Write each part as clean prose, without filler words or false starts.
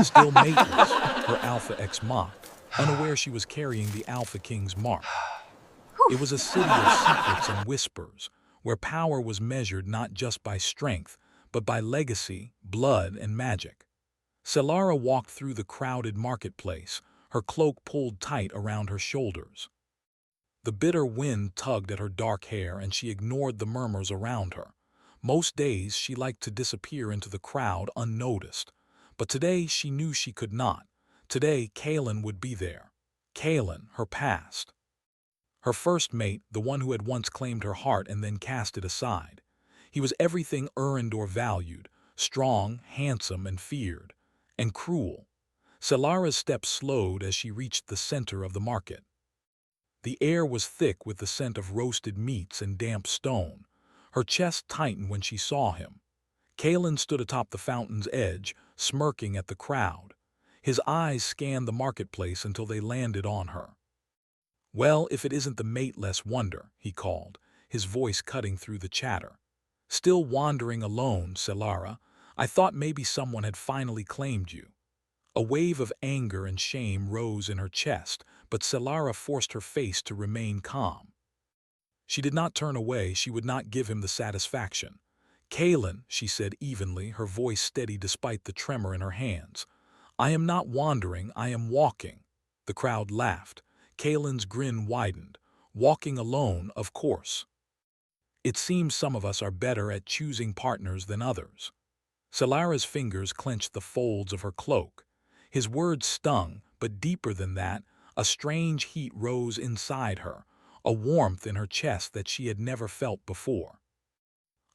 Still mateless, her Alpha X mocked, unaware she was carrying the Alpha King's mark. It was a city of secrets and whispers, where power was measured not just by strength, but by legacy, blood, and magic. Solara walked through the crowded marketplace, her cloak pulled tight around her shoulders. The bitter wind tugged at her dark hair and she ignored the murmurs around her. Most days she liked to disappear into the crowd unnoticed, but today she knew she could not. Today Kalen would be there. Kalen, her past. Her first mate, the one who had once claimed her heart and then cast it aside. He was everything earned or valued, strong, handsome, and feared. And cruel. Solara's steps slowed as she reached the center of the market. The air was thick with the scent of roasted meats and damp stone. Her chest tightened when she saw him. Kalen stood atop the fountain's edge, smirking at the crowd. His eyes scanned the marketplace until they landed on her. "Well, if it isn't the mateless wonder," he called, his voice cutting through the chatter. "Still wandering alone, Solara. I thought maybe someone had finally claimed you." A wave of anger and shame rose in her chest, but Solara forced her face to remain calm. She did not turn away, she would not give him the satisfaction. "Kalen," she said evenly, her voice steady despite the tremor in her hands. "I am not wandering, I am walking." The crowd laughed. Kalen's grin widened. "Walking alone, of course. It seems some of us are better at choosing partners than others." Solara's fingers clenched the folds of her cloak. His words stung, but deeper than that, a strange heat rose inside her, a warmth in her chest that she had never felt before.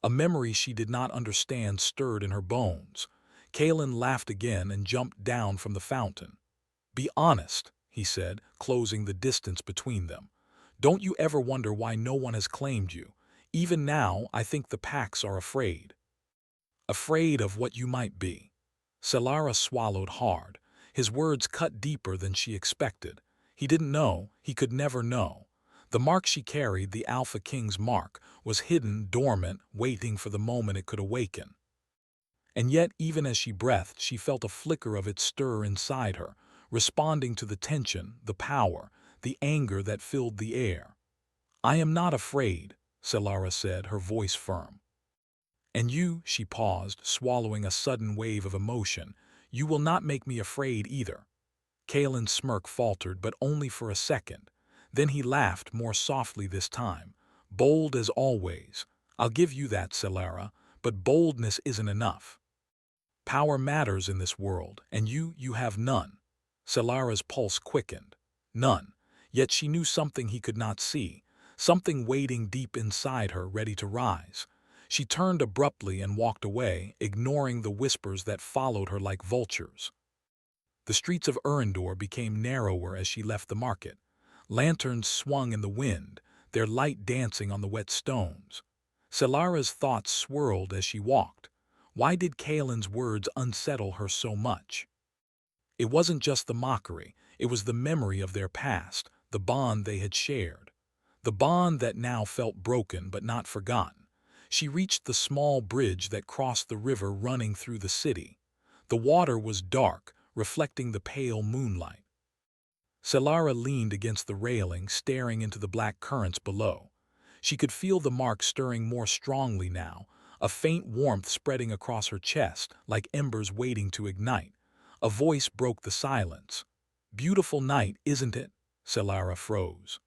A memory she did not understand stirred in her bones. Kalen laughed again and jumped down from the fountain. "Be honest," he said, closing the distance between them. "Don't you ever wonder why no one has claimed you? Even now, I think the packs are afraid." "Afraid of what you might be." Solara swallowed hard. His words cut deeper than she expected. He didn't know, he could never know. The mark she carried, the Alpha King's mark, was hidden, dormant, waiting for the moment it could awaken. And yet, even as she breathed, she felt a flicker of it stir inside her, responding to the tension, the power, the anger that filled the air. "I am not afraid," Solara said, her voice firm. "And you," she paused, swallowing a sudden wave of emotion, "you will not make me afraid either." Kalen's smirk faltered, but only for a second. Then he laughed, more softly this time. "Bold as always. I'll give you that, Solara, but boldness isn't enough. Power matters in this world, and you have none." Solara's pulse quickened. None. Yet she knew something he could not see, something waiting deep inside her, ready to rise. She turned abruptly and walked away, ignoring the whispers that followed her like vultures. The streets of Urindor became narrower as she left the market. Lanterns swung in the wind, their light dancing on the wet stones. Solara's thoughts swirled as she walked. Why did Kalen's words unsettle her so much? It wasn't just the mockery, it was the memory of their past, the bond they had shared. The bond that now felt broken but not forgotten. She reached the small bridge that crossed the river running through the city. The water was dark, reflecting the pale moonlight. Solara leaned against the railing, staring into the black currents below. She could feel the mark stirring more strongly now, a faint warmth spreading across her chest, like embers waiting to ignite. A voice broke the silence. "Beautiful night, isn't it?" Solara froze.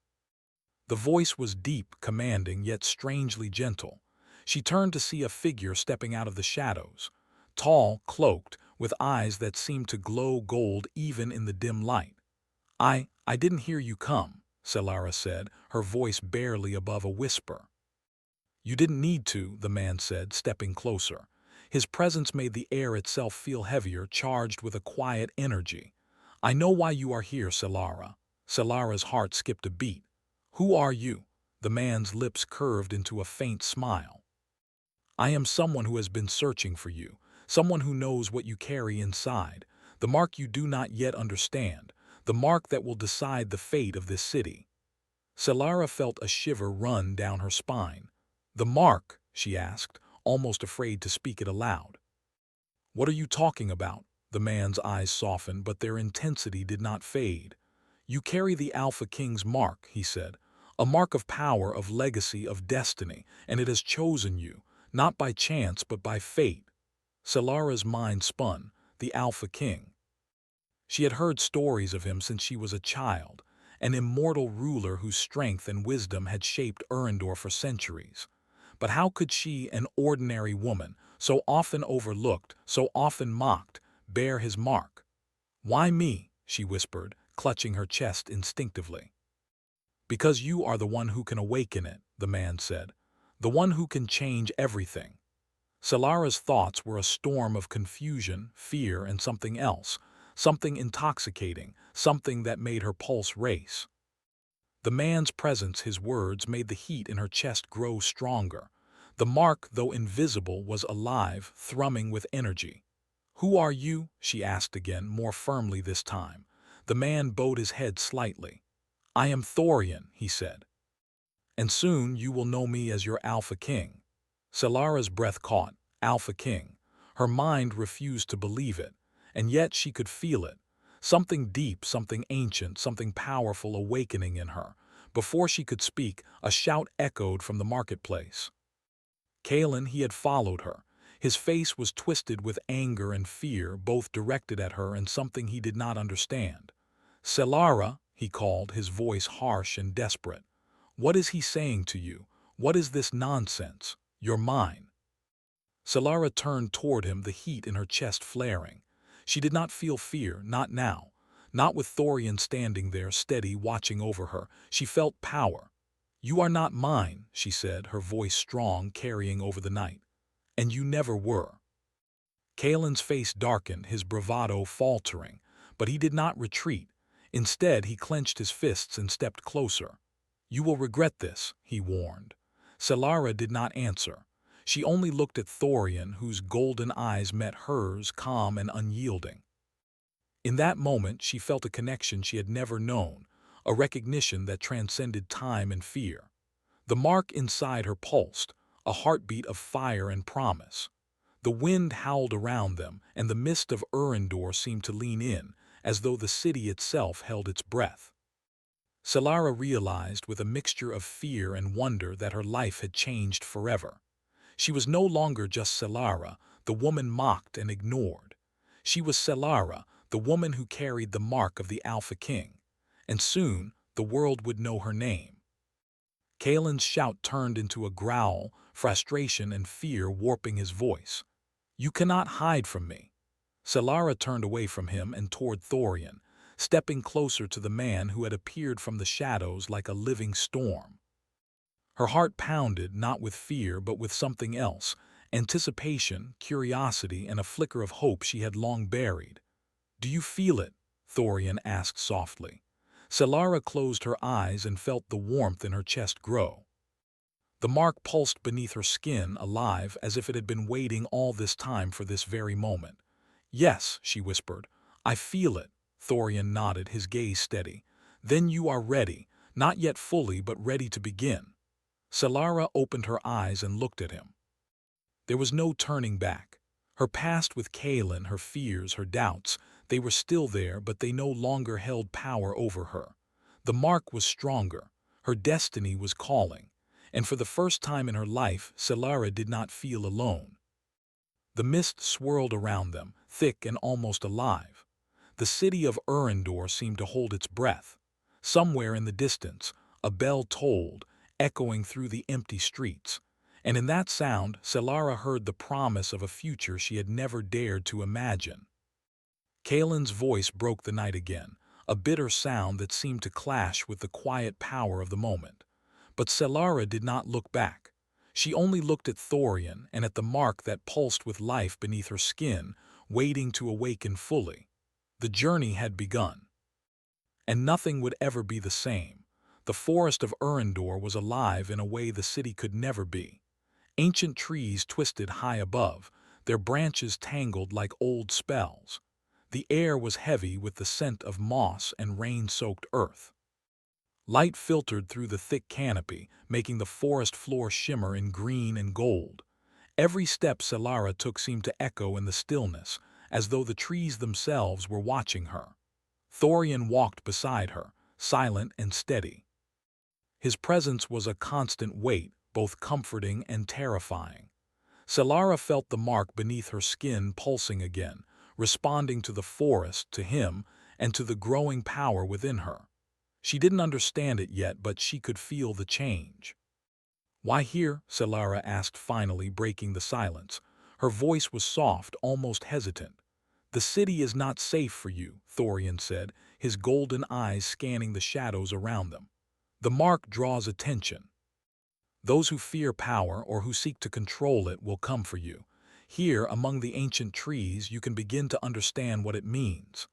The voice was deep, commanding, yet strangely gentle. She turned to see a figure stepping out of the shadows. Tall, cloaked, with eyes that seemed to glow gold even in the dim light. I didn't hear you come," Solara said, her voice barely above a whisper. "You didn't need to," the man said, stepping closer. His presence made the air itself feel heavier, charged with a quiet energy. "I know why you are here, Solara." Solara's heart skipped a beat. "Who are you?" The man's lips curved into a faint smile. "I am someone who has been searching for you, someone who knows what you carry inside, the mark you do not yet understand, the mark that will decide the fate of this city." Solara felt a shiver run down her spine. "The mark?" she asked, almost afraid to speak it aloud. "What are you talking about?" The man's eyes softened, but their intensity did not fade. "You carry the Alpha King's mark," he said, "a mark of power, of legacy, of destiny, and it has chosen you, not by chance but by fate." Salara's mind spun. The Alpha King. She had heard stories of him since she was a child, an immortal ruler whose strength and wisdom had shaped Erendor for centuries. But how could she, an ordinary woman, so often overlooked, so often mocked, bear his mark? "Why me?" she whispered, clutching her chest instinctively. "Because you are the one who can awaken it," the man said, "the one who can change everything." Salara's thoughts were a storm of confusion, fear, and something else, something intoxicating, something that made her pulse race. The man's presence, his words, made the heat in her chest grow stronger. The mark, though invisible, was alive, thrumming with energy. "Who are you?" she asked again, more firmly this time. The man bowed his head slightly. "I am Thorian," he said. "And soon you will know me as your Alpha King." Salara's breath caught. Alpha King. Her mind refused to believe it, and yet she could feel it. Something deep, something ancient, something powerful awakening in her. Before she could speak, a shout echoed from the marketplace. Kalen, he had followed her. His face was twisted with anger and fear, both directed at her and something he did not understand. "Salara," he called, his voice harsh and desperate. "What is he saying to you? What is this nonsense? You're mine." Salara turned toward him, the heat in her chest flaring. She did not feel fear, not now. Not with Thorian standing there, steady, watching over her. She felt power. "You are not mine," she said, her voice strong, carrying over the night. "And you never were." Kalen's face darkened, his bravado faltering, but he did not retreat. Instead, he clenched his fists and stepped closer. "You will regret this," he warned. Salara did not answer. She only looked at Thorian, whose golden eyes met hers, calm and unyielding. In that moment, she felt a connection she had never known, a recognition that transcended time and fear. The mark inside her pulsed, a heartbeat of fire and promise. The wind howled around them, and the mist of Erendor seemed to lean in, as though the city itself held its breath. Salara realized with a mixture of fear and wonder that her life had changed forever. She was no longer just Salara, the woman mocked and ignored. She was Salara, the woman who carried the mark of the Alpha King. And soon, the world would know her name. Kalen's shout turned into a growl, frustration and fear warping his voice. "You cannot hide from me." Salara turned away from him and toward Thorian, stepping closer to the man who had appeared from the shadows like a living storm. Her heart pounded, not with fear but with something else, anticipation, curiosity, and a flicker of hope she had long buried. "Do you feel it?" Thorian asked softly. Salara closed her eyes and felt the warmth in her chest grow. The mark pulsed beneath her skin, alive, as if it had been waiting all this time for this very moment. "Yes," she whispered. "I feel it." Thorian nodded, his gaze steady. "Then you are ready, not yet fully, but ready to begin." Salara opened her eyes and looked at him. There was no turning back. Her past with Kalen, her fears, her doubts, they were still there, but they no longer held power over her. The mark was stronger. Her destiny was calling. And for the first time in her life, Salara did not feel alone. The mist swirled around them, thick and almost alive. The city of Erendor seemed to hold its breath. Somewhere in the distance, a bell tolled, echoing through the empty streets. And in that sound, Salara heard the promise of a future she had never dared to imagine. Kalen's voice broke the night again, a bitter sound that seemed to clash with the quiet power of the moment. But Salara did not look back. She only looked at Thorian and at the mark that pulsed with life beneath her skin, waiting to awaken fully. The journey had begun. And nothing would ever be the same. The forest of Erendor was alive in a way the city could never be. Ancient trees twisted high above, their branches tangled like old spells. The air was heavy with the scent of moss and rain-soaked earth. Light filtered through the thick canopy, making the forest floor shimmer in green and gold. Every step Salara took seemed to echo in the stillness, as though the trees themselves were watching her. Thorian walked beside her, silent and steady. His presence was a constant weight, both comforting and terrifying. Solara felt the mark beneath her skin pulsing again, responding to the forest, to him, and to the growing power within her. She didn't understand it yet, but she could feel the change. "Why here?" Solara asked, finally breaking the silence. Her voice was soft, almost hesitant. "The city is not safe for you," Thorian said, his golden eyes scanning the shadows around them. "The mark draws attention. Those who fear power or who seek to control it will come for you. Here, among the ancient trees, you can begin to understand what it means."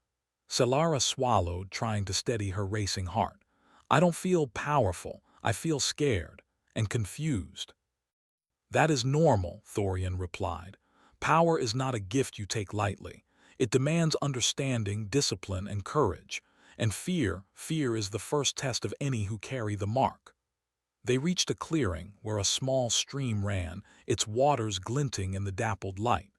Solara swallowed, trying to steady her racing heart. "I don't feel powerful. I feel scared and confused." "That is normal," Thorian replied. "Power is not a gift you take lightly. It demands understanding, discipline, and courage. And fear is the first test of any who carry the mark." They reached a clearing where a small stream ran, its waters glinting in the dappled light.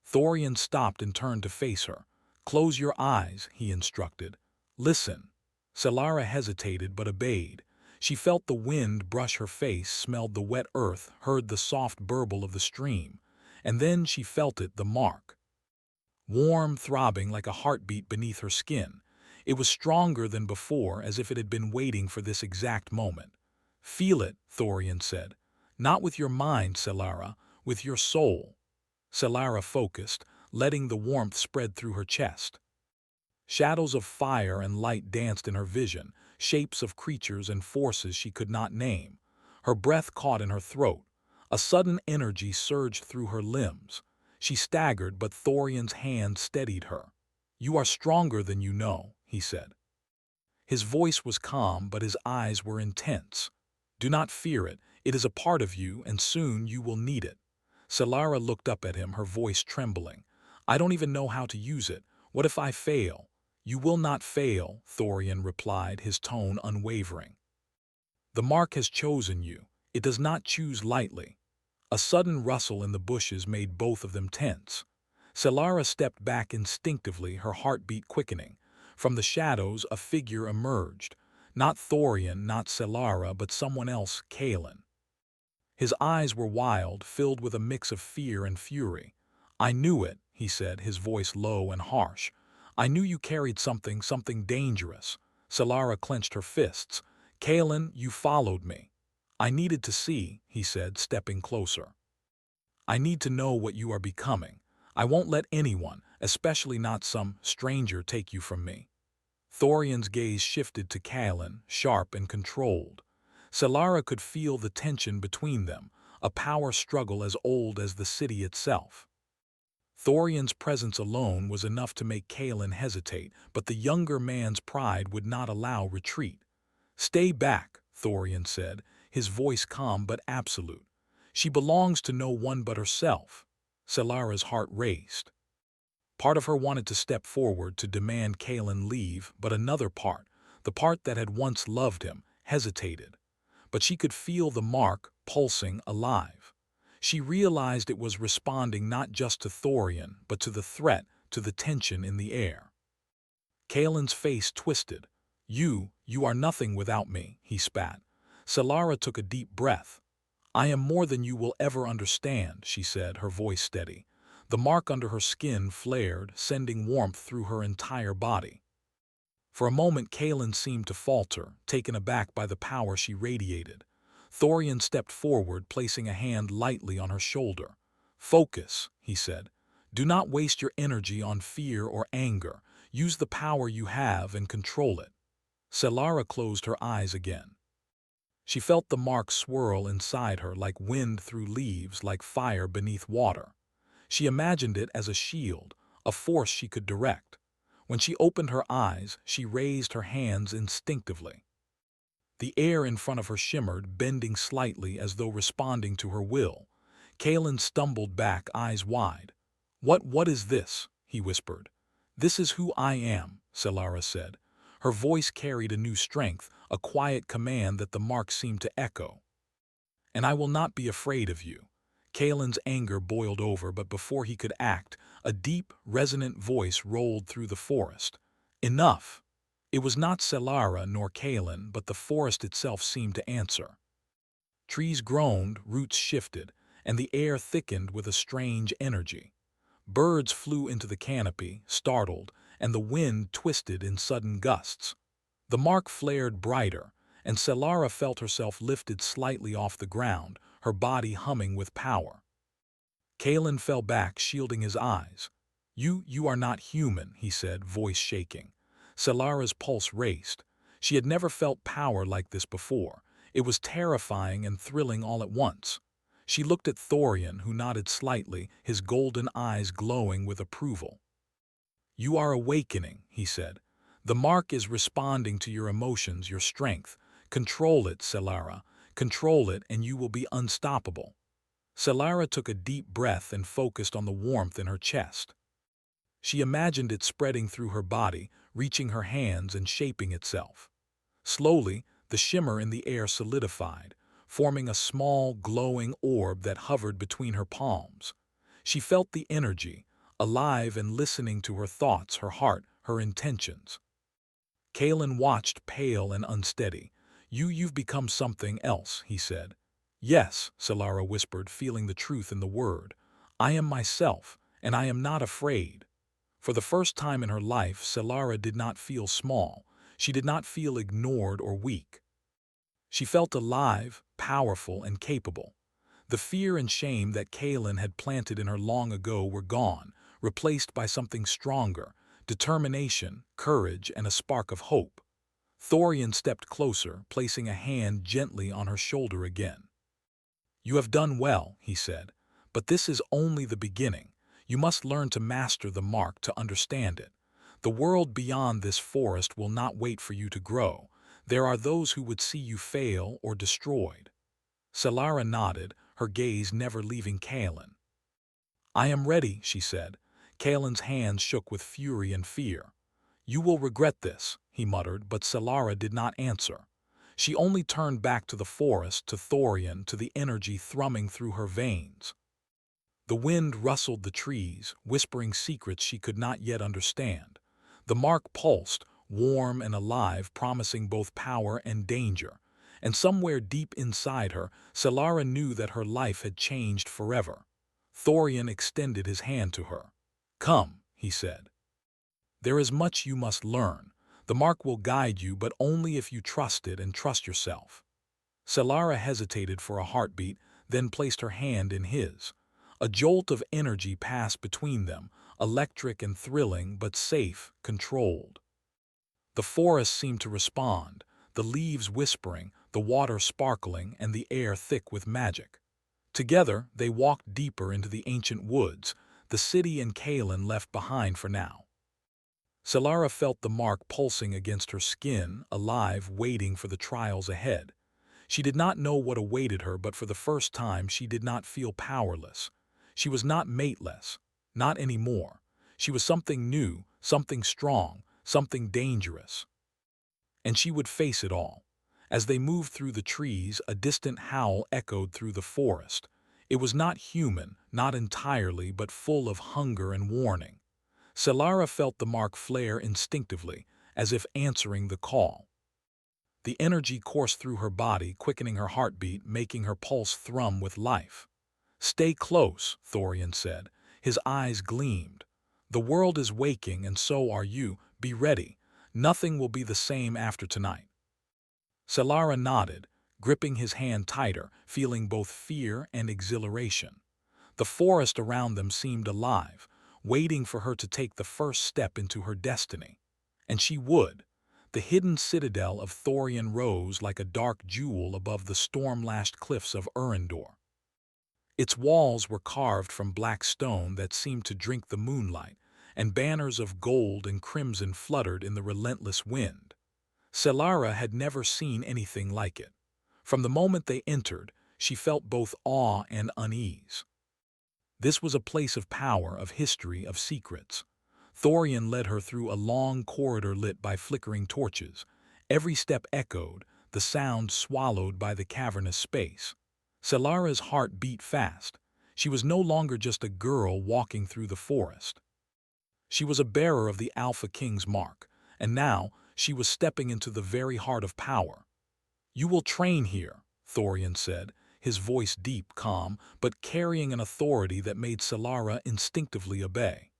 Thorian stopped and turned to face her. "Close your eyes," he instructed. "Listen." Solara hesitated but obeyed. She felt the wind brush her face, smelled the wet earth, heard the soft burble of the stream. And then she felt it, the mark. Warm, throbbing like a heartbeat beneath her skin. It was stronger than before, as if it had been waiting for this exact moment. "Feel it," Thorian said. "Not with your mind, Solara, with your soul." Solara focused, letting the warmth spread through her chest. Shadows of fire and light danced in her vision, shapes of creatures and forces she could not name. Her breath caught in her throat. A sudden energy surged through her limbs. She staggered, but Thorian's hand steadied her. "You are stronger than you know," he said. His voice was calm, but his eyes were intense. "Do not fear it. It is a part of you, and soon you will need it." Solara looked up at him, her voice trembling. "I don't even know how to use it. What if I fail?" "You will not fail," Thorian replied, his tone unwavering. "The mark has chosen you. It does not choose lightly." A sudden rustle in the bushes made both of them tense. Solara stepped back instinctively, her heartbeat quickening. From the shadows, a figure emerged. Not Thorian, not Solara, but someone else, Kalen. His eyes were wild, filled with a mix of fear and fury. "I knew it," he said, his voice low and harsh. "I knew you carried something dangerous." Solara clenched her fists. "Kalen, you followed me." "I needed to see," he said, stepping closer. "I need to know what you are becoming. I won't let anyone, especially not some stranger, take you from me." Thorian's gaze shifted to Kalen, sharp and controlled. Solara could feel the tension between them, a power struggle as old as the city itself. Thorian's presence alone was enough to make Kalen hesitate, but the younger man's pride would not allow retreat. "Stay back," Thorian said, his voice calm but absolute. "She belongs to no one but herself." Solara's heart raced. Part of her wanted to step forward to demand Kalen leave, but another part, the part that had once loved him, hesitated. But she could feel the mark pulsing alive. She realized it was responding not just to Thorian, but to the threat, to the tension in the air. Kalen's face twisted. You are nothing without me," he spat. Solara took a deep breath. "I am more than you will ever understand," she said, her voice steady. The mark under her skin flared, sending warmth through her entire body. For a moment Kalen seemed to falter, taken aback by the power she radiated. Thorian stepped forward, placing a hand lightly on her shoulder. "Focus," he said. "Do not waste your energy on fear or anger. Use the power you have and control it." Solara closed her eyes again. She felt the mark swirl inside her, like wind through leaves, like fire beneath water. She imagined it as a shield, a force she could direct. When she opened her eyes, she raised her hands instinctively. The air in front of her shimmered, bending slightly as though responding to her will. Kalen stumbled back, eyes wide. What is this?" he whispered. "This is who I am," Solara said. Her voice carried a new strength, a quiet command that the mark seemed to echo. "And I will not be afraid of you." Kalen's anger boiled over, but before he could act, a deep, resonant voice rolled through the forest. Enough! It was not Selara nor Kalen, but the forest itself seemed to answer. Trees groaned, roots shifted, and the air thickened with a strange energy. Birds flew into the canopy, startled, and the wind twisted in sudden gusts. The mark flared brighter, and Selara felt herself lifted slightly off the ground, her body humming with power. Kalen fell back, shielding his eyes. You are not human," he said, voice shaking. Selara's pulse raced. She had never felt power like this before. It was terrifying and thrilling all at once. She looked at Thorian, who nodded slightly, his golden eyes glowing with approval. "You are awakening," he said. "The mark is responding to your emotions, your strength. Control it, Selara. Control it, and you will be unstoppable." Selara took a deep breath and focused on the warmth in her chest. She imagined it spreading through her body, reaching her hands and shaping itself. Slowly, the shimmer in the air solidified, forming a small, glowing orb that hovered between her palms. She felt the energy, alive and listening to her thoughts, her heart, her intentions. Kalen watched, pale and unsteady. You've become something else," he said. "Yes," Selara whispered, feeling the truth in the word. "I am myself, and I am not afraid." For the first time in her life, Selara did not feel small. She did not feel ignored or weak. She felt alive, powerful, and capable. The fear and shame that Kalen had planted in her long ago were gone, replaced by something stronger, determination, courage, and a spark of hope. Thorian stepped closer, placing a hand gently on her shoulder again. "You have done well," he said, "but this is only the beginning. You must learn to master the mark, to understand it. The world beyond this forest will not wait for you to grow. There are those who would see you fail or destroyed." Selara nodded, her gaze never leaving Kalen. "I am ready," she said. Kalen's hands shook with fury and fear. "You will regret this," he muttered, but Selara did not answer. She only turned back to the forest, to Thorian, to the energy thrumming through her veins. The wind rustled the trees, whispering secrets she could not yet understand. The mark pulsed, warm and alive, promising both power and danger. And somewhere deep inside her, Selara knew that her life had changed forever. Thorian extended his hand to her. "Come," he said. "There is much you must learn. The mark will guide you, but only if you trust it and trust yourself." Selara hesitated for a heartbeat, then placed her hand in his. A jolt of energy passed between them, electric and thrilling, but safe, controlled. The forest seemed to respond, the leaves whispering, the water sparkling, and the air thick with magic. Together, they walked deeper into the ancient woods, the city and Kalen left behind for now. Selara felt the mark pulsing against her skin, alive, waiting for the trials ahead. She did not know what awaited her, but for the first time she did not feel powerless. She was not mateless, not anymore. She was something new, something strong, something dangerous. And she would face it all. As they moved through the trees, a distant howl echoed through the forest. It was not human, not entirely, but full of hunger and warning. Selara felt the mark flare instinctively, as if answering the call. The energy coursed through her body, quickening her heartbeat, making her pulse thrum with life. "Stay close," Thorian said. His eyes gleamed. "The world is waking, and so are you. Be ready. Nothing will be the same after tonight." Selara nodded, gripping his hand tighter, feeling both fear and exhilaration. The forest around them seemed alive, waiting for her to take the first step into her destiny. And she would. The hidden citadel of Thorian rose like a dark jewel above the storm-lashed cliffs of Urindor. Its walls were carved from black stone that seemed to drink the moonlight, and banners of gold and crimson fluttered in the relentless wind. Selara had never seen anything like it. From the moment they entered, she felt both awe and unease. This was a place of power, of history, of secrets. Thorian led her through a long corridor lit by flickering torches. Every step echoed, the sound swallowed by the cavernous space. Selara's heart beat fast. She was no longer just a girl walking through the forest. She was a bearer of the Alpha King's mark, and now she was stepping into the very heart of power. "You will train here," Thorian said, his voice deep, calm, but carrying an authority that made Solara instinctively obey.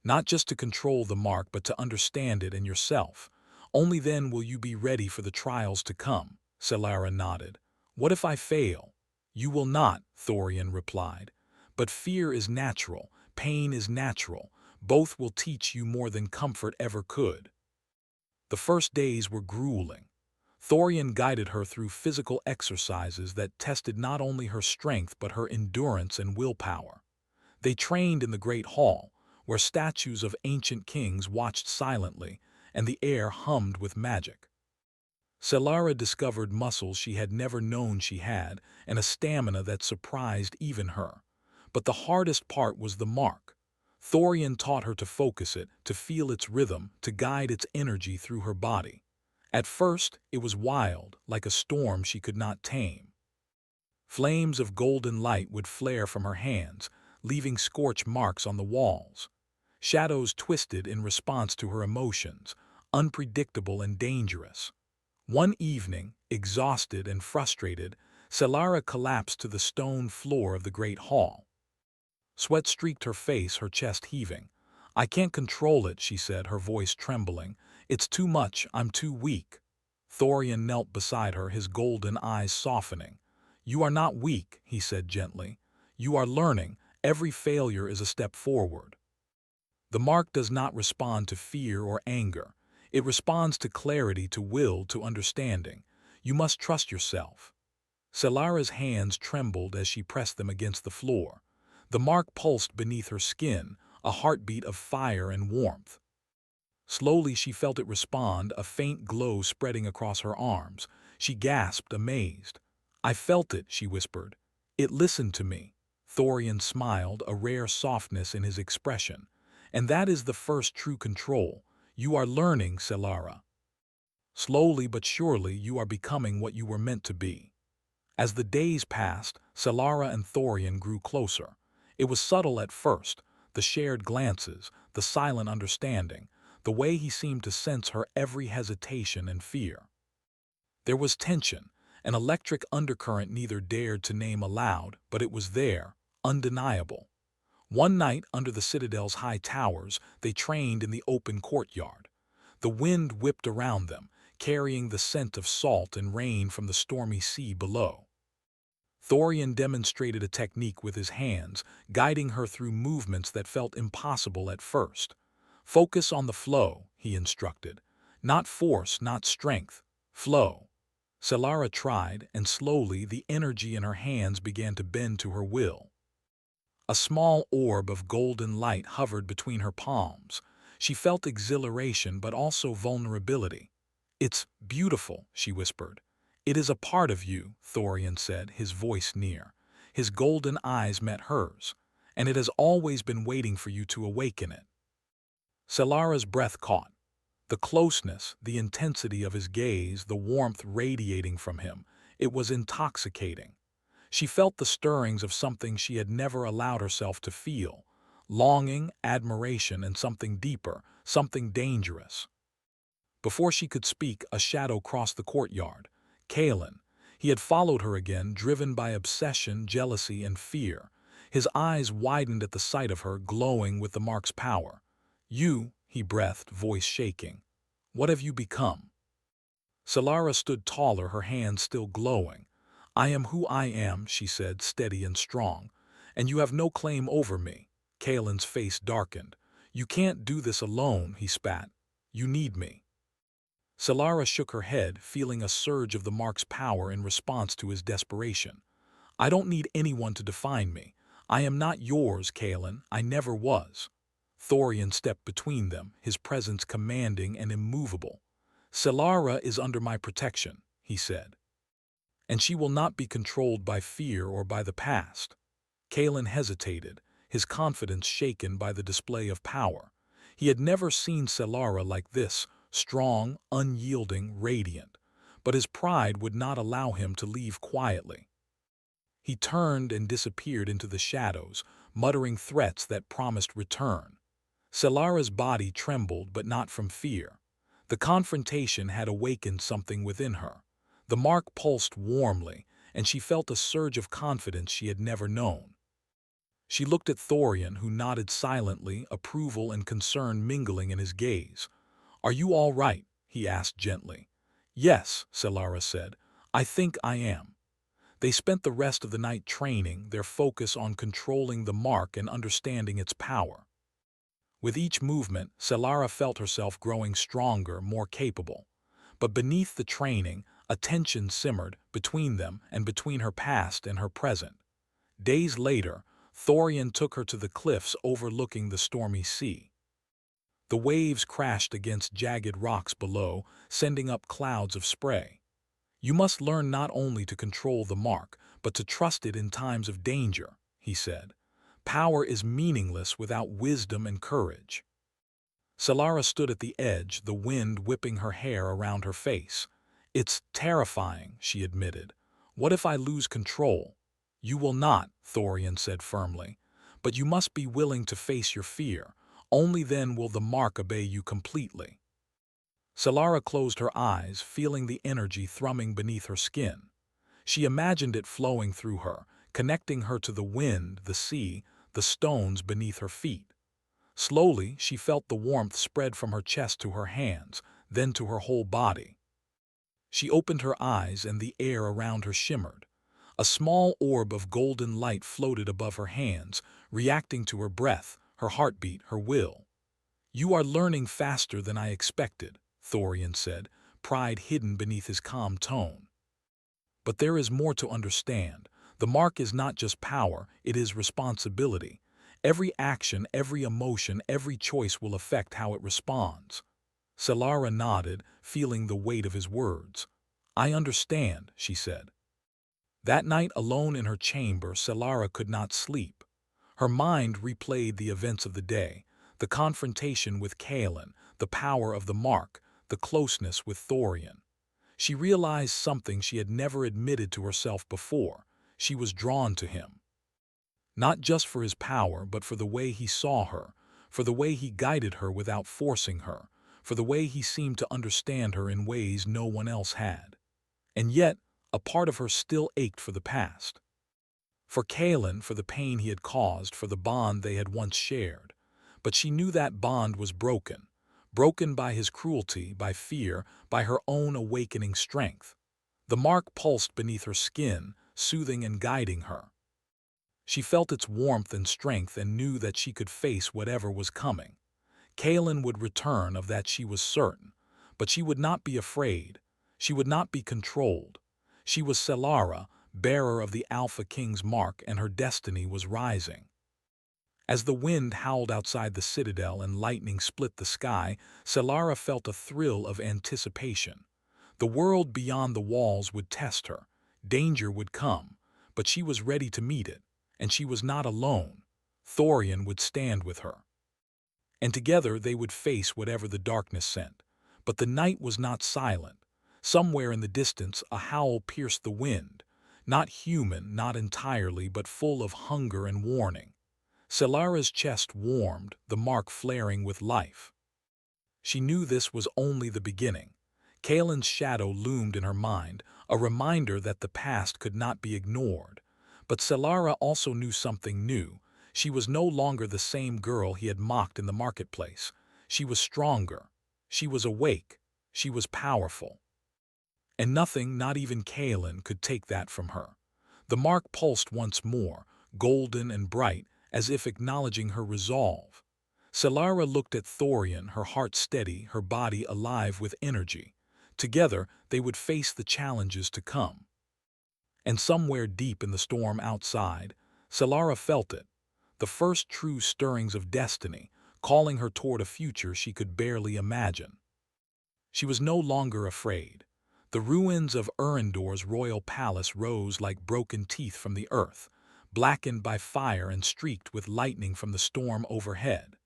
"Not just to control the mark, but to understand it and yourself. Only then will you be ready for the trials to come." Solara nodded. "What if I fail?" "You will not," Thorian replied. "But fear is natural, pain is natural. Both will teach you more than comfort ever could." The first days were grueling. Thorian guided her through physical exercises that tested not only her strength but her endurance and willpower. They trained in the Great Hall, where statues of ancient kings watched silently, and the air hummed with magic. Solara discovered muscles she had never known she had, and a stamina that surprised even her. But the hardest part was the mark. Thorian taught her to focus it, to feel its rhythm, to guide its energy through her body. At first, it was wild, like a storm she could not tame. Flames of golden light would flare from her hands, leaving scorch marks on the walls. Shadows twisted in response to her emotions, unpredictable and dangerous. One evening, exhausted and frustrated, Solara collapsed to the stone floor of the great hall. Sweat streaked her face, her chest heaving. "I can't control it," she said, her voice trembling. "It's too much, I'm too weak." Thorian knelt beside her, his golden eyes softening. "You are not weak," he said gently. "You are learning. Every failure is a step forward." The mark does not respond to fear or anger. It responds to clarity, to will, to understanding. You must trust yourself. Solara's hands trembled as she pressed them against the floor. The mark pulsed beneath her skin, a heartbeat of fire and warmth. Slowly she felt it respond, a faint glow spreading across her arms. She gasped, amazed. "I felt it," she whispered. "It listened to me." Thorian smiled, a rare softness in his expression. "And that is the first true control. You are learning, Solara. Slowly but surely you are becoming what you were meant to be." As the days passed, Solara and Thorian grew closer. It was subtle at first, the shared glances, the silent understanding, the way he seemed to sense her every hesitation and fear. There was tension, an electric undercurrent neither dared to name aloud, but it was there, undeniable. One night, under the citadel's high towers, they trained in the open courtyard. The wind whipped around them, carrying the scent of salt and rain from the stormy sea below. Thorian demonstrated a technique with his hands, guiding her through movements that felt impossible at first. "Focus on the flow," he instructed. "Not force, not strength. Flow." Solara tried, and slowly the energy in her hands began to bend to her will. A small orb of golden light hovered between her palms. She felt exhilaration but also vulnerability. "It's beautiful," she whispered. "It is a part of you," Thorian said, his voice near. His golden eyes met hers. "And it has always been waiting for you to awaken it." Solara's breath caught. The closeness, the intensity of his gaze, the warmth radiating from him, it was intoxicating. She felt the stirrings of something she had never allowed herself to feel, longing, admiration, and something deeper, something dangerous. Before she could speak, a shadow crossed the courtyard. Kalen. He had followed her again, driven by obsession, jealousy, and fear. His eyes widened at the sight of her, glowing with the mark's power. "You," he breathed, voice shaking. "What have you become?" Solara stood taller, her hands still glowing. "I am who I am," she said, steady and strong. "And you have no claim over me." Kalen's face darkened. "You can't do this alone," he spat. "You need me." Solara shook her head, feeling a surge of the mark's power in response to his desperation. "I don't need anyone to define me. I am not yours, Kalen. I never was." Thorian stepped between them, his presence commanding and immovable. "Solara is under my protection," he said. "And she will not be controlled by fear or by the past." Kalen hesitated, his confidence shaken by the display of power. He had never seen Solara like this, strong, unyielding, radiant. But his pride would not allow him to leave quietly. He turned and disappeared into the shadows, muttering threats that promised return. Selara's body trembled, but not from fear. The confrontation had awakened something within her. The mark pulsed warmly, and she felt a surge of confidence she had never known. She looked at Thorian, who nodded silently, approval and concern mingling in his gaze. "Are you all right?" he asked gently. "Yes," Selara said. "I think I am." They spent the rest of the night training, their focus on controlling the mark and understanding its power. With each movement, Selara felt herself growing stronger, more capable. But beneath the training, a tension simmered between them and between her past and her present. Days later, Thorian took her to the cliffs overlooking the stormy sea. The waves crashed against jagged rocks below, sending up clouds of spray. "You must learn not only to control the mark, but to trust it in times of danger," he said. "Power is meaningless without wisdom and courage." Selara stood at the edge, the wind whipping her hair around her face. "It's terrifying," she admitted. "What if I lose control?" "You will not," Thorian said firmly. "But you must be willing to face your fear. Only then will the mark obey you completely." Selara closed her eyes, feeling the energy thrumming beneath her skin. She imagined it flowing through her, connecting her to the wind, the sea, the stones beneath her feet. Slowly, she felt the warmth spread from her chest to her hands, then to her whole body. She opened her eyes and the air around her shimmered. A small orb of golden light floated above her hands, reacting to her breath, her heartbeat, her will. "You are learning faster than I expected," Thorian said, pride hidden beneath his calm tone. "But there is more to understand. The mark is not just power, it is responsibility. Every action, every emotion, every choice will affect how it responds." Selara nodded, feeling the weight of his words. "I understand," she said. That night, alone in her chamber, Selara could not sleep. Her mind replayed the events of the day, the confrontation with Kaelin, the power of the mark, the closeness with Thorian. She realized something she had never admitted to herself before. She was drawn to him. Not just for his power, but for the way he saw her, for the way he guided her without forcing her, for the way he seemed to understand her in ways no one else had. And yet, a part of her still ached for the past. For Kaelin, for the pain he had caused, for the bond they had once shared. But she knew that bond was broken. Broken by his cruelty, by fear, by her own awakening strength. The mark pulsed beneath her skin, soothing and guiding her. She felt its warmth and strength and knew that she could face whatever was coming. Kaelin would return, of that she was certain. But she would not be afraid. She would not be controlled. She was Selara, bearer of the Alpha King's mark, and her destiny was rising. As the wind howled outside the citadel and lightning split the sky, Selara felt a thrill of anticipation. The world beyond the walls would test her. Danger would come, but she was ready to meet it. And she was not alone. Thorian would stand with her. And together they would face whatever the darkness sent. But the night was not silent. Somewhere in the distance, a howl pierced the wind. Not human, not entirely, but full of hunger and warning. Selara's chest warmed, the mark flaring with life. She knew this was only the beginning. Kaelin's shadow loomed in her mind, a reminder that the past could not be ignored. But Selara also knew something new. She was no longer the same girl he had mocked in the marketplace. She was stronger. She was awake. She was powerful. And nothing, not even Kaelin, could take that from her. The mark pulsed once more, golden and bright, as if acknowledging her resolve. Selara looked at Thorian, her heart steady, her body alive with energy. Together, they would face the challenges to come. And somewhere deep in the storm outside, Selara felt it, the first true stirrings of destiny, calling her toward a future she could barely imagine. She was no longer afraid. The ruins of Erendor's royal palace rose like broken teeth from the earth, blackened by fire and streaked with lightning from the storm overhead.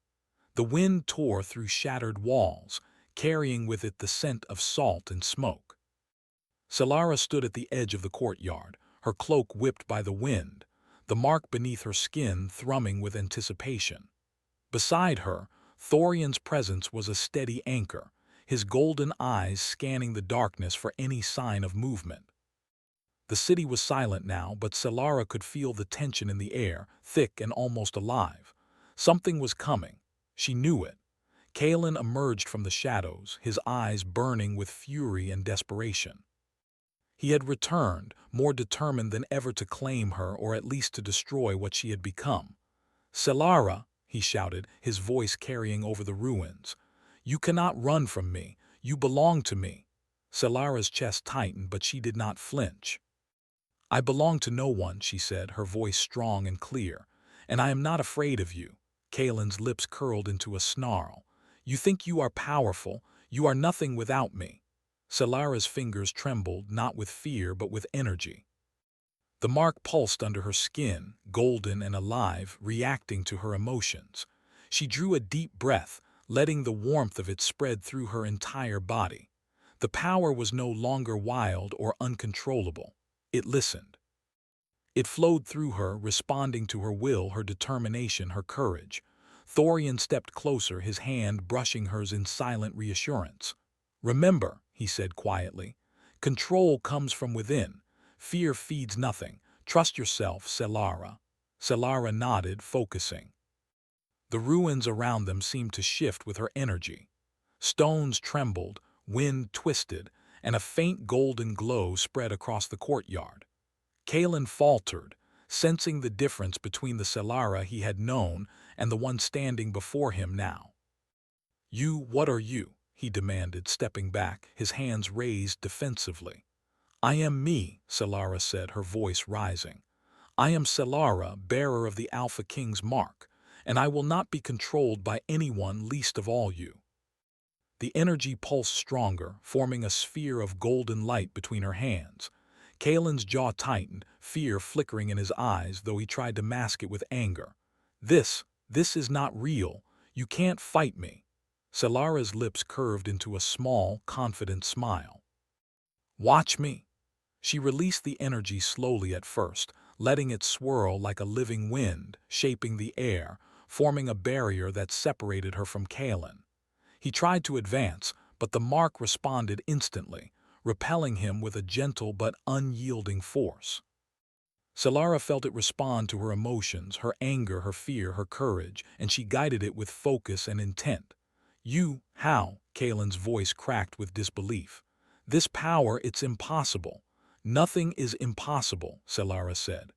The wind tore through shattered walls, carrying with it the scent of salt and smoke. Selara stood at the edge of the courtyard, her cloak whipped by the wind, the mark beneath her skin thrumming with anticipation. Beside her, Thorian's presence was a steady anchor, his golden eyes scanning the darkness for any sign of movement. The city was silent now, but Solara could feel the tension in the air, thick and almost alive. Something was coming. She knew it. Kalen emerged from the shadows, his eyes burning with fury and desperation. He had returned, more determined than ever to claim her or at least to destroy what she had become. "Solara," he shouted, his voice carrying over the ruins. "You cannot run from me. You belong to me." Solara's chest tightened, but she did not flinch. "I belong to no one," she said, her voice strong and clear. "And I am not afraid of you." Kalen's lips curled into a snarl. "You think you are powerful. You are nothing without me." Solara's fingers trembled, not with fear but with energy. The mark pulsed under her skin, golden and alive, reacting to her emotions. She drew a deep breath, letting the warmth of it spread through her entire body. The power was no longer wild or uncontrollable. It listened. It flowed through her, responding to her will, her determination, her courage. Thorian stepped closer, his hand brushing hers in silent reassurance. "Remember," he said quietly, "control comes from within. Fear feeds nothing. Trust yourself, Solara." Solara nodded, focusing. The ruins around them seemed to shift with her energy. Stones trembled, wind twisted, and a faint golden glow spread across the courtyard. Kalen faltered, sensing the difference between the Solara he had known and the one standing before him now. What are you?" he demanded, stepping back, his hands raised defensively. "I am me," Solara said, her voice rising. "I am Solara, bearer of the Alpha King's mark, and I will not be controlled by anyone, least of all you." The energy pulsed stronger, forming a sphere of golden light between her hands. Kalen's jaw tightened, fear flickering in his eyes, though he tried to mask it with anger. This is not real. You can't fight me." Solara's lips curved into a small, confident smile. "Watch me." She released the energy slowly at first, letting it swirl like a living wind, shaping the air, forming a barrier that separated her from Kalen. He tried to advance, but the mark responded instantly, repelling him with a gentle but unyielding force. Solara felt it respond to her emotions, her anger, her fear, her courage, and she guided it with focus and intent. How?" Kalen's voice cracked with disbelief. "This power, it's impossible." "Nothing is impossible," Solara said.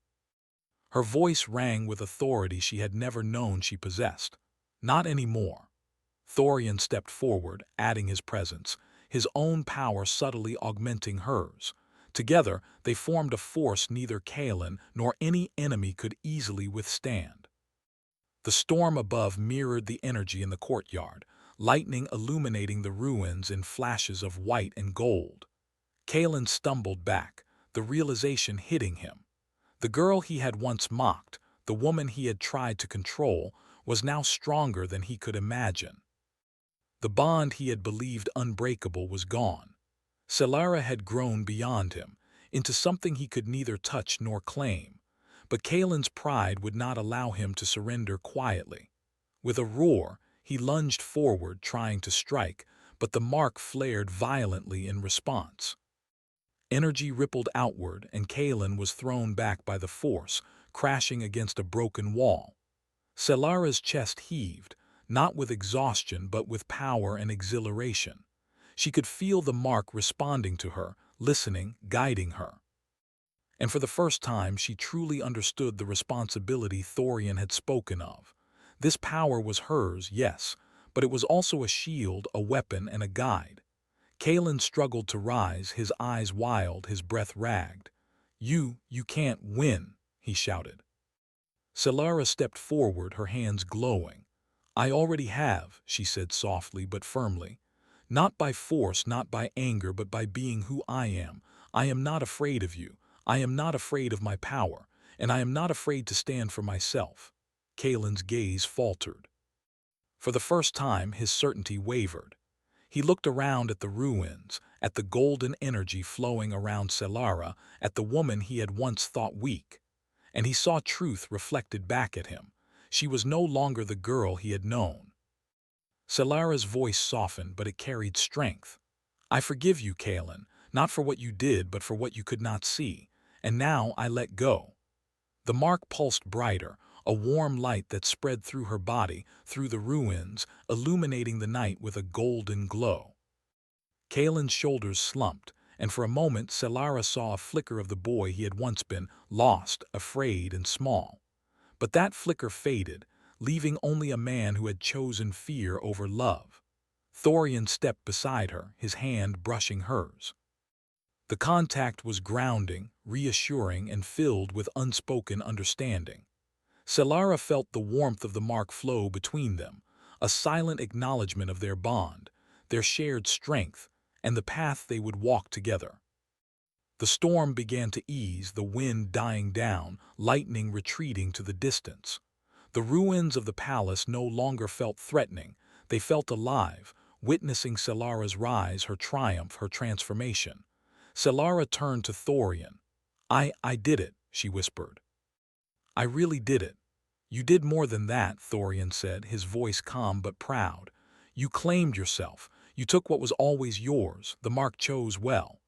Her voice rang with authority she had never known she possessed. "Not anymore." Thorian stepped forward, adding his presence, his own power subtly augmenting hers. Together, they formed a force neither Kalen nor any enemy could easily withstand. The storm above mirrored the energy in the courtyard, lightning illuminating the ruins in flashes of white and gold. Kalen stumbled back, the realization hitting him. The girl he had once mocked, the woman he had tried to control, was now stronger than he could imagine. The bond he had believed unbreakable was gone. Solara had grown beyond him, into something he could neither touch nor claim. But Kalen's pride would not allow him to surrender quietly. With a roar, he lunged forward, trying to strike, but the mark flared violently in response. Energy rippled outward, and Kalen was thrown back by the force, crashing against a broken wall. Solara's chest heaved, not with exhaustion but with power and exhilaration. She could feel the mark responding to her, listening, guiding her. And for the first time she truly understood the responsibility Thorian had spoken of. This power was hers, yes, but it was also a shield, a weapon, and a guide. Kalen struggled to rise, his eyes wild, his breath ragged. You can't win," he shouted. Solara stepped forward, her hands glowing. "I already have," she said softly but firmly. "Not by force, not by anger, but by being who I am. I am not afraid of you. I am not afraid of my power, and I am not afraid to stand for myself." Kalen's gaze faltered. For the first time, his certainty wavered. He looked around at the ruins, at the golden energy flowing around Selara, at the woman he had once thought weak. And he saw truth reflected back at him. She was no longer the girl he had known. Selara's voice softened, but it carried strength. "I forgive you, Kaelin, not for what you did, but for what you could not see. And now I let go." The mark pulsed brighter, a warm light that spread through her body, through the ruins, illuminating the night with a golden glow. Kaelin's shoulders slumped, and for a moment Selara saw a flicker of the boy he had once been, lost, afraid, and small. But that flicker faded, leaving only a man who had chosen fear over love. Thorian stepped beside her, his hand brushing hers. The contact was grounding, reassuring, and filled with unspoken understanding. Selara felt the warmth of the mark flow between them, a silent acknowledgement of their bond, their shared strength, and the path they would walk together. The storm began to ease, the wind dying down, lightning retreating to the distance. The ruins of the palace no longer felt threatening, they felt alive, witnessing Selara's rise, her triumph, her transformation. Selara turned to Thorian. I did it," she whispered. "I really did it." "You did more than that," Thorian said, his voice calm but proud. "You claimed yourself. You took what was always yours. The mark chose well."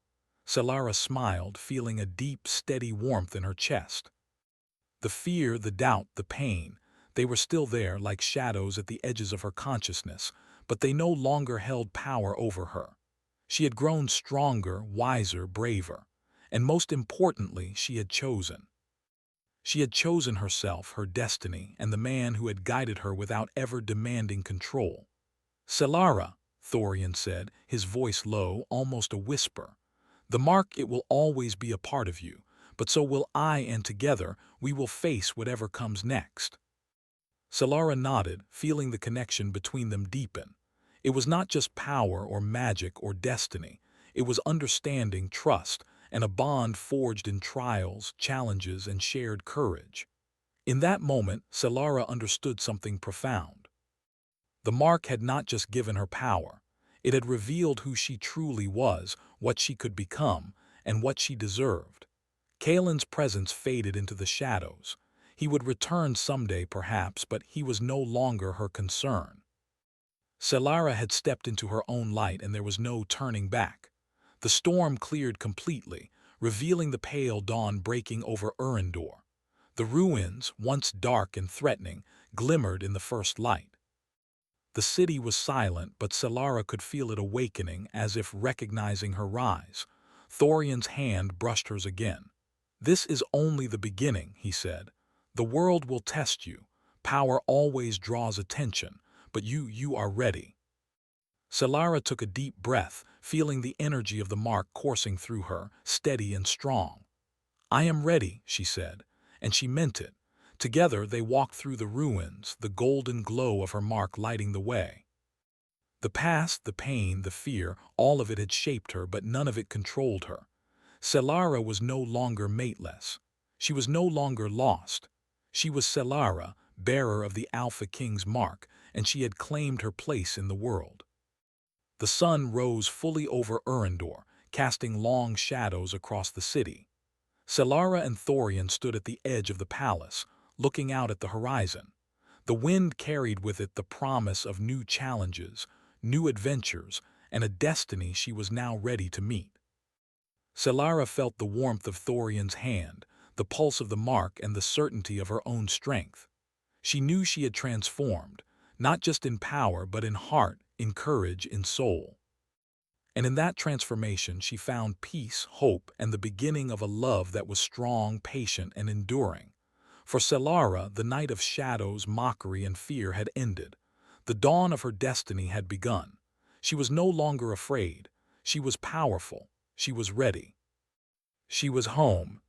Selara smiled, feeling a deep, steady warmth in her chest. The fear, the doubt, the pain, they were still there like shadows at the edges of her consciousness, but they no longer held power over her. She had grown stronger, wiser, braver, and most importantly, she had chosen. She had chosen herself, her destiny, and the man who had guided her without ever demanding control. "Selara," Thorian said, his voice low, almost a whisper. "The mark, it will always be a part of you, but so will I, and together we will face whatever comes next." Selara nodded, feeling the connection between them deepen. It was not just power or magic or destiny. It was understanding, trust, and a bond forged in trials, challenges, and shared courage. In that moment, Selara understood something profound. The mark had not just given her power. It had revealed who she truly was, what she could become, and what she deserved. Kaelin's presence faded into the shadows. He would return someday, perhaps, but he was no longer her concern. Selara had stepped into her own light, and there was no turning back. The storm cleared completely, revealing the pale dawn breaking over Urindor. The ruins, once dark and threatening, glimmered in the first light. The city was silent, but Selara could feel it awakening, as if recognizing her rise. Thorian's hand brushed hers again. "This is only the beginning," he said. "The world will test you. Power always draws attention, but you are ready." Selara took a deep breath, feeling the energy of the mark coursing through her, steady and strong. "I am ready," she said, and she meant it. Together they walked through the ruins, the golden glow of her mark lighting the way. The past, the pain, the fear, all of it had shaped her, but none of it controlled her. Selara was no longer mateless. She was no longer lost. She was Selara, bearer of the Alpha King's mark, and she had claimed her place in the world. The sun rose fully over Urindor, casting long shadows across the city. Selara and Thorian stood at the edge of the palace, looking out at the horizon. The wind carried with it the promise of new challenges, new adventures, and a destiny she was now ready to meet. Selara felt the warmth of Thorian's hand, the pulse of the mark, and the certainty of her own strength. She knew she had transformed, not just in power, but in heart, in courage, in soul. And in that transformation she found peace, hope, and the beginning of a love that was strong, patient, and enduring. For Selara, the night of shadows, mockery, and fear had ended. The dawn of her destiny had begun. She was no longer afraid. She was powerful. She was ready. She was home,